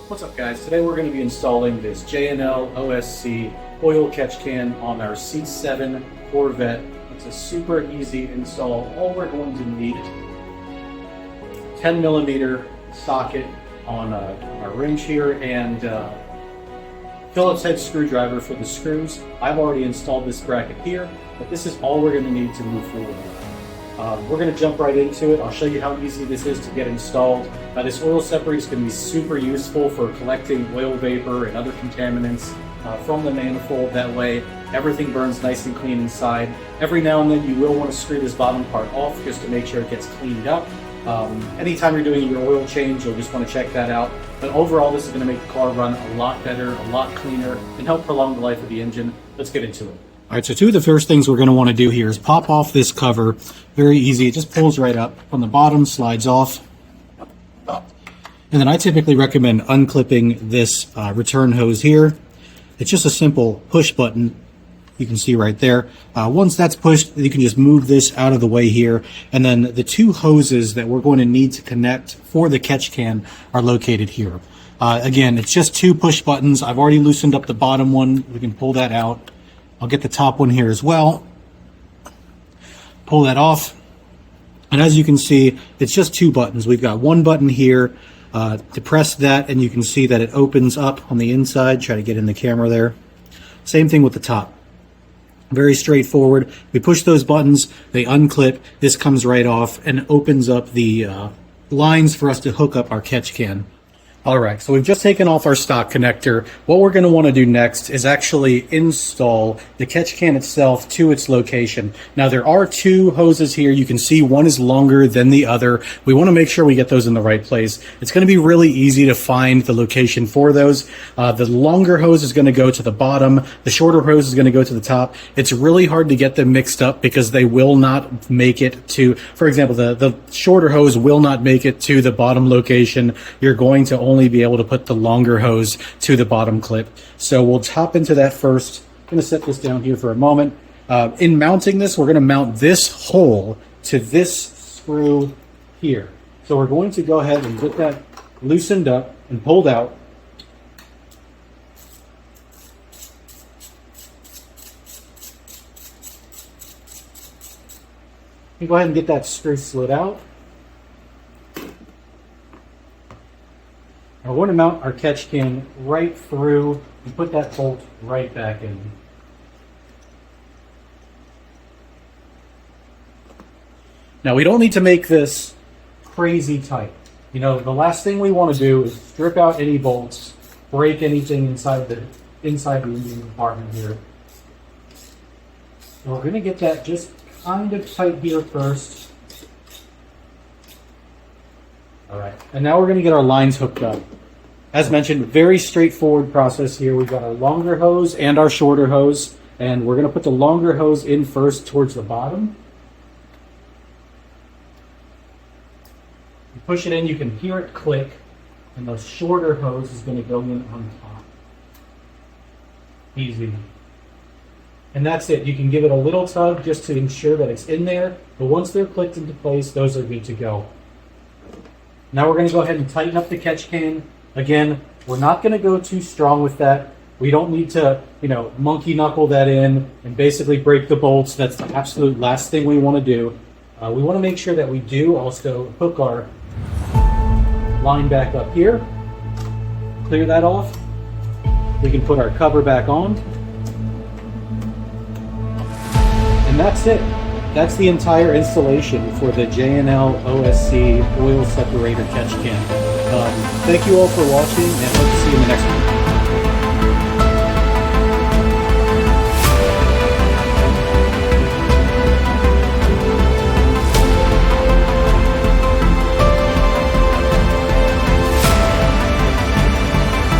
What's up guys? Today we're going to be installing this J&L OSC oil catch can on our C7 Corvette. It's a super easy install. All we're going to need, 10mm socket on our wrench here and Phillips head screwdriver for the screws. I've already installed this bracket here, but this is all we're going to need to move forward. We're going to jump right into it. I'll show you how easy this is to get installed. This oil separator is going to be super useful for collecting oil vapor and other contaminants from the manifold. That way everything burns nice and clean inside. Every now and then you will want to screw this bottom part off just to make sure it gets cleaned up. Anytime you're doing your oil change, you'll just want to check that out. But overall, this is going to make the car run a lot better, a lot cleaner, and help prolong the life of the engine. Let's get into it. All right, so two of the first things we're going to want to do here is pop off this cover. Very easy. It just pulls right up from the bottom, slides off. And then I typically recommend unclipping this return hose here. It's just a simple push button. You can see right there. Once that's pushed, you can just move this out of the way here. And then the two hoses that we're going to need to connect for the catch can are located here. Again, it's just two push buttons. I've already loosened up the bottom one. We can pull that out. I'll get the top one here as well. Pull that off. And as you can see, it's just two buttons. We've got one button here to press that, and you can see that it opens up on the inside. Try to get in the camera there. Same thing with the top. Very straightforward. We push those buttons, they unclip. This comes right off and opens up the lines for us to hook up our catch can. All right, so we've just taken off our stock connector. What we're going to want to do next is actually install the catch can itself to its location. Now, there are two hoses here. You can see one is longer than the other. We want to make sure we get those in the right place. It's going to be really easy to find the location for those. The longer hose is going to go to the bottom. The shorter hose is going to go to the top. It's really hard to get them mixed up because they will not make it to, for example, the shorter hose will not make it to the bottom location. You're going to only be able to put the longer hose to the bottom clip. So we'll hop into that first. I'm going to set this down here for a moment. In mounting this, we're going to mount this hole to this screw here. So we're going to go ahead and get that loosened up and pulled out. You go ahead and get that screw slid out. I want to mount our catch can right through and put that bolt right back in. Now, we don't need to make this crazy tight. You know, the last thing we want to do is strip out any bolts, break anything inside the engine compartment here. So we're going to get that just kind of tight here first. All right, and now we're going to get our lines hooked up. As mentioned, very straightforward process here. We've got our longer hose and our shorter hose, and we're going to put the longer hose in first towards the bottom. You push it in, you can hear it click, and the shorter hose is going to go in on top. Easy. And that's it. You can give it a little tug just to ensure that it's in there, but once they're clicked into place, those are good to go. Now we're going to go ahead and tighten up the catch can. Again, we're not going to go too strong with that. We don't need to, monkey knuckle that in and basically break the bolts. That's the absolute last thing we want to do. We want to make sure that we do also hook our line back up here. Clear that off. We can put our cover back on. And that's it. That's the entire installation for the J&L OSC oil separator catch can. Thank you all for watching, and hope to see you in the next one.